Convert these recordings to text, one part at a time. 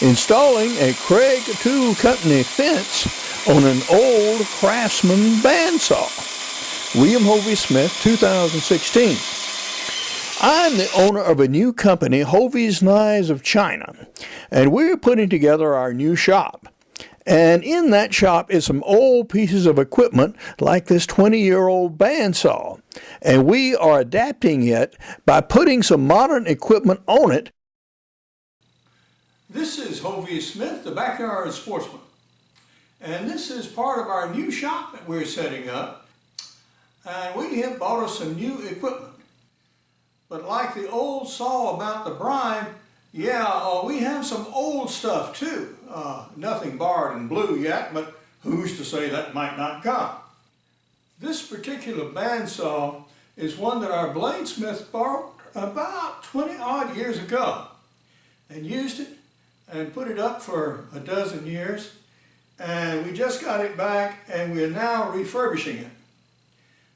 installing a Kreg Tool Company fence on an old Craftsman Bandsaw. William Hovey Smith, 2016. I'm the owner of a new company, Hovey's Knives of China, and we're putting together our new shop. And in that shop is some old pieces of equipment like this 20-year-old bandsaw. And we are adapting it by putting some modern equipment on it. This is Hovey Smith, the Backyard Sportsman. And this is part of our new shop that we're setting up. And we have bought us some new equipment. But like the old saw about the bride, we have some old stuff too. Nothing barred in blue yet, but who's to say that might not come. This particular bandsaw is one that our bladesmith borrowed about 20 odd years ago and used it and put it up for a dozen years, and we just got it back and we're now refurbishing it.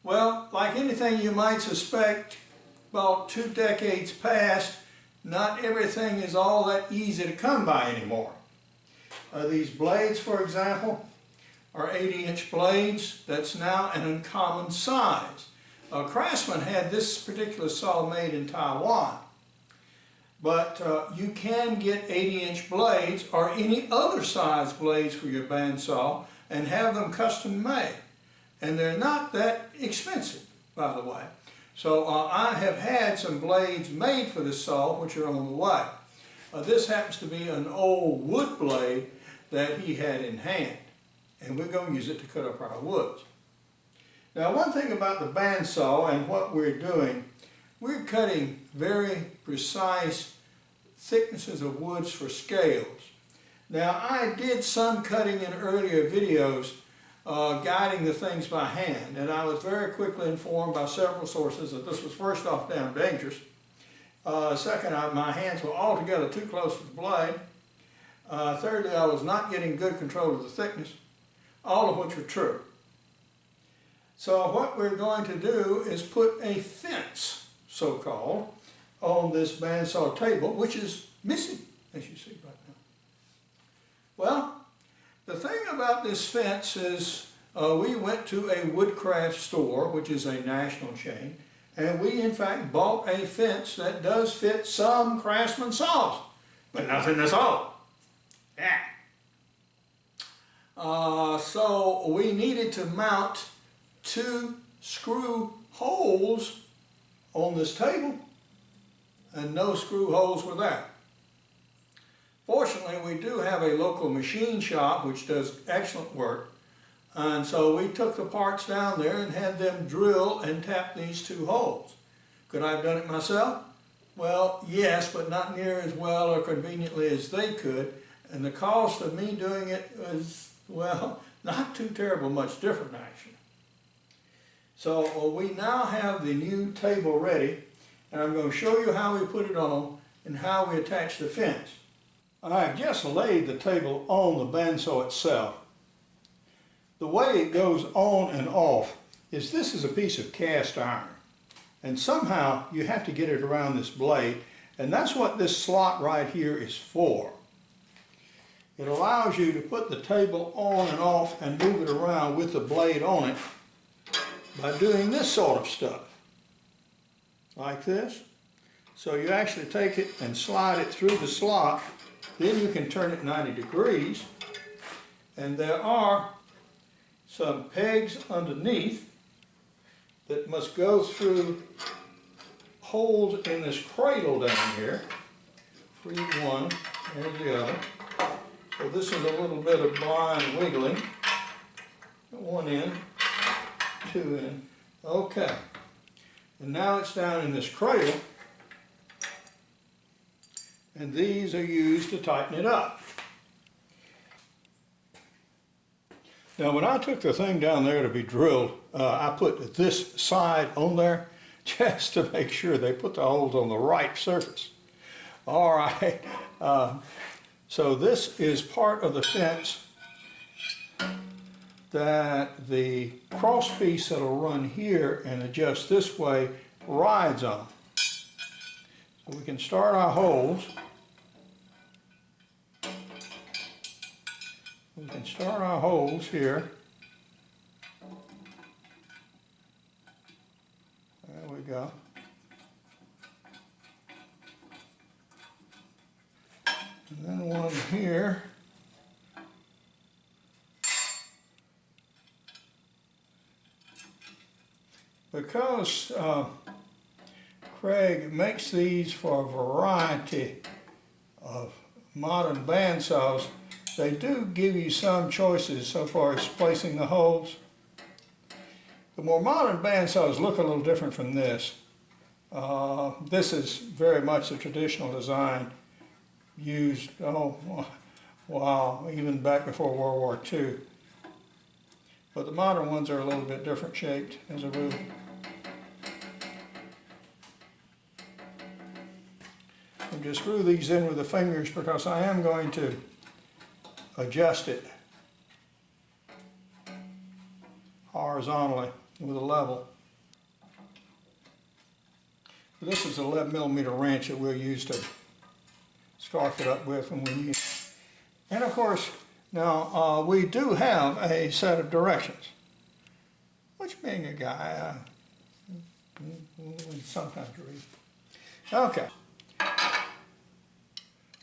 Well, like anything you might suspect, about 2 decades past, not everything is all that easy to come by anymore. These blades, for example, are 80-inch blades. That's now an uncommon size. Craftsman had this particular saw made in Taiwan. But you can get 80-inch blades or any other size blades for your bandsaw and have them custom made. And they're not that expensive, by the way. So I have had some blades made for this saw, which are on the way. This happens to be an old wood blade that he had in hand, and we're going to use it to cut up our woods. Now, one thing about the bandsaw and what we're doing, we're cutting very precise thicknesses of woods for scales. Now, I did some cutting in earlier videos, guiding the things by hand, and I was very quickly informed by several sources that this was first off damn dangerous. Second, my hands were altogether too close to the blade. Thirdly, I was not getting good control of the thickness, all of which were true. So what we're going to do is put a fence, so-called, on this bandsaw table, which is missing, as you see right now. Well, the thing about this fence is we went to a woodcraft store, which is a national chain, and we in fact bought a fence that does fit some Craftsman saws, but nothing that's all. Yeah. So we needed to mount 2 screw holes on this table, and no screw holes were there. Fortunately, we do have a local machine shop which does excellent work, and so we took the parts down there and had them drill and tap these 2 holes. Could I have done it myself? Well, yes, but not near as well or conveniently as they could, and the cost of me doing it was, well, not too terrible much different actually. So we now have the new table ready, and I'm going to show you how we put it on and how we attach the fence. I've just laid the table on the bandsaw itself. The way it goes on and off is this is a piece of cast iron, and somehow you have to get it around this blade, and that's what this slot right here is for. It allows you to put the table on and off and move it around with the blade on it by doing this sort of stuff, like this. So you actually take it and slide it through the slot, then you can turn it 90 degrees, and there are some pegs underneath that must go through holes in this cradle down here. Free one, there's the other. So this is a little bit of blind wiggling. 1 in, 2 in, okay. And now it's down in this cradle, and these are used to tighten it up. Now when I took the thing down there to be drilled, I put this side on there just to make sure they put the holes on the right surface. All right, so this is part of the fence that the cross piece that'll run here and adjust this way rides on. So we can start our holes. can start our holes here. There we go. And then one here. Because Kreg makes these for a variety of modern bandsaws, they do give you some choices so far as placing the holes. The more modern bandsaws look a little different from this. This is very much the traditional design used, even back before World War II. But the modern ones are a little bit different shaped as a rule. I'm just screw these in with the fingers because I am going to adjust it horizontally with a level. This is an 11mm wrench that we'll use to scarf it up with when we need it. And of course, now we do have a set of directions, which being a guy, we sometimes read. Okay.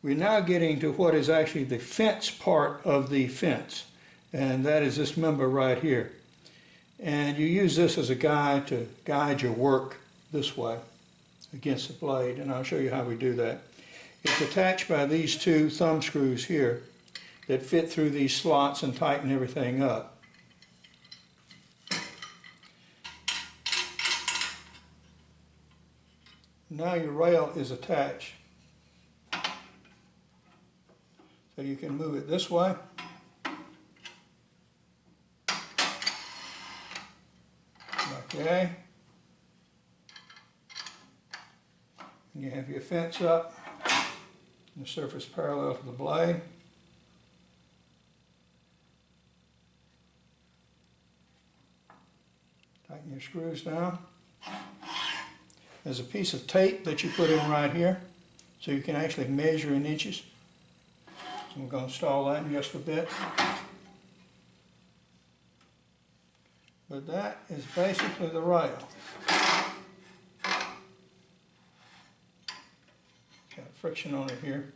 We're now getting to what is actually the fence part of the fence, and that is this member right here. And you use this as a guide to guide your work this way against the blade, and I'll show you how we do that. It's attached by these two thumb screws here that fit through these slots and tighten everything up. Now your rail is attached. So you can move it this way. Okay. And you have your fence up, and the surface parallel to the blade. Tighten your screws down. There's a piece of tape that you put in right here, so you can actually measure in inches. So I'm going to install that in just a bit. But that is basically the rail. Got friction on it here.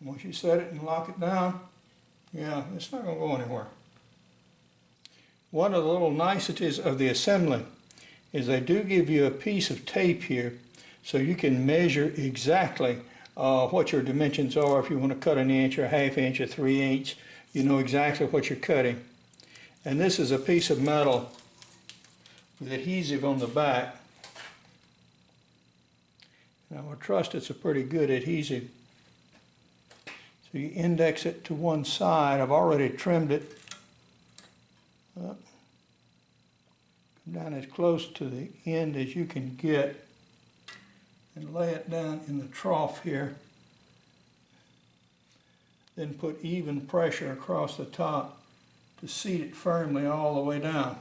Once you set it and lock it down, yeah, it's not going to go anywhere. One of the little niceties of the assembly is they do give you a piece of tape here so you can measure exactly what your dimensions are. If you want to cut an inch or a half inch or 3/8, you know exactly what you're cutting. And this is a piece of metal with adhesive on the back. And I would trust it's a pretty good adhesive. So you index it to one side. I've already trimmed it up. Come down as close to the end as you can get and lay it down in the trough here. Then put even pressure across the top to seat it firmly all the way down.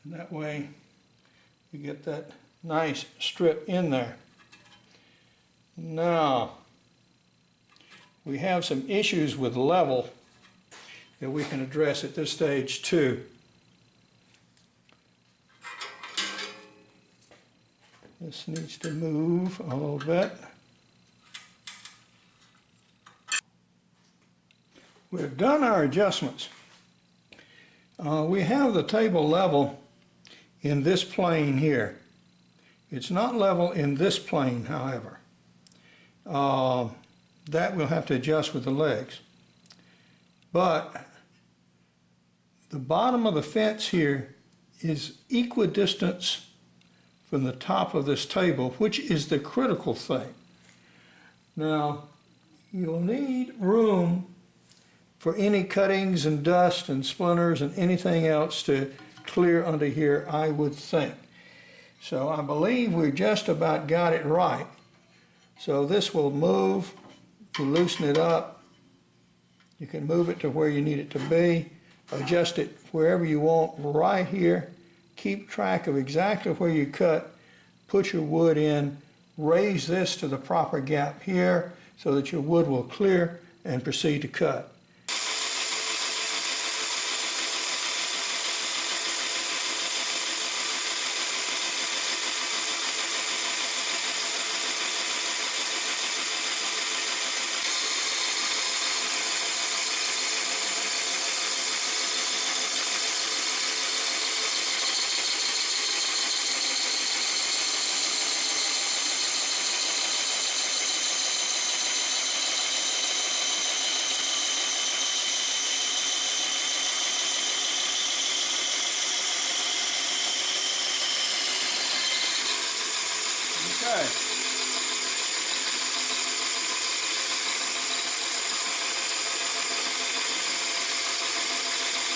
And that way you get that nice strip in there. Now, we have some issues with level that we can address at this stage too. This needs to move a little bit. We've done our adjustments. We have the table level in this plane here. It's not level in this plane, however. That we'll have to adjust with the legs. But the bottom of the fence here is equidistant from the top of this table, which is the critical thing. Now, you'll need room for any cuttings and dust and splinters and anything else to clear under here, I would think. So I believe we just about got it right. So this will move to loosen it up. You can move it to where you need it to be, adjust it wherever you want right here. Keep track of exactly where you cut, put your wood in, raise this to the proper gap here so that your wood will clear, and proceed to cut. Okay.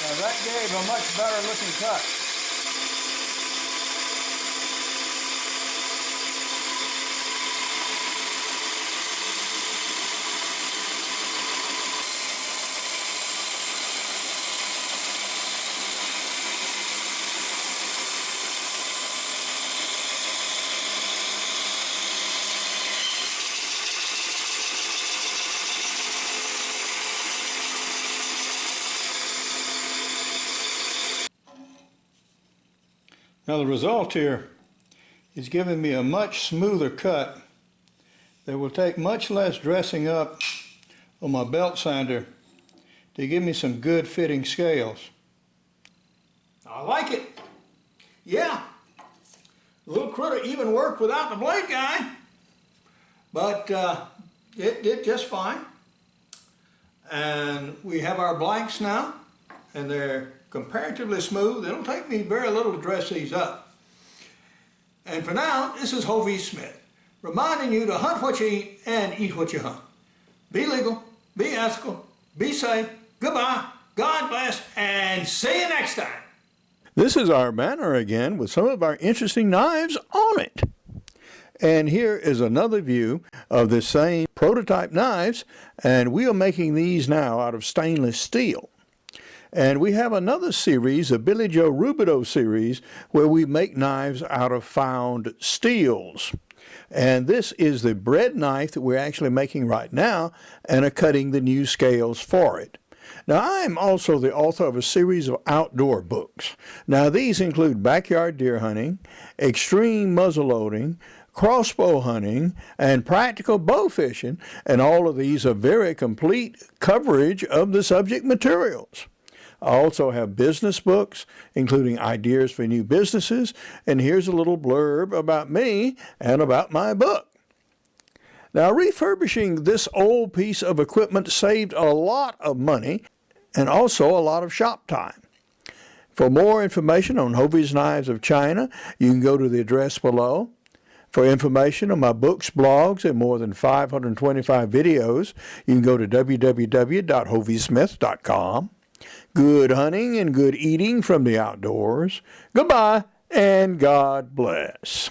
Now that gave a much better looking cut. Now the result here is giving me a much smoother cut that will take much less dressing up on my belt sander to give me some good fitting scales. I like it. Yeah, the little critter even worked without the blade guy, but it did just fine. And we have our blanks now, and they're comparatively smooth. It'll take me very little to dress these up. And for now, this is Hovey Smith, reminding you to hunt what you eat and eat what you hunt. Be legal, be ethical, be safe, goodbye, God bless, and see you next time. This is our banner again with some of our interesting knives on it. And here is another view of the same prototype knives, and we are making these now out of stainless steel. And we have another series, a Billy Joe Rubidoux series, where we make knives out of found steels. And this is the bread knife that we're actually making right now and are cutting the new scales for it. Now, I am also the author of a series of outdoor books. Now, these include backyard deer hunting, extreme muzzleloading, crossbow hunting, and practical bow fishing, and all of these are very complete coverage of the subject materials. I also have business books, including ideas for new businesses, and here's a little blurb about me and about my book. Now, refurbishing this old piece of equipment saved a lot of money and also a lot of shop time. For more information on Hovey's Knives of China, you can go to the address below. For information on my books, blogs, and more than 525 videos, you can go to www.hoveysmith.com. Good hunting and good eating from the outdoors. Goodbye and God bless.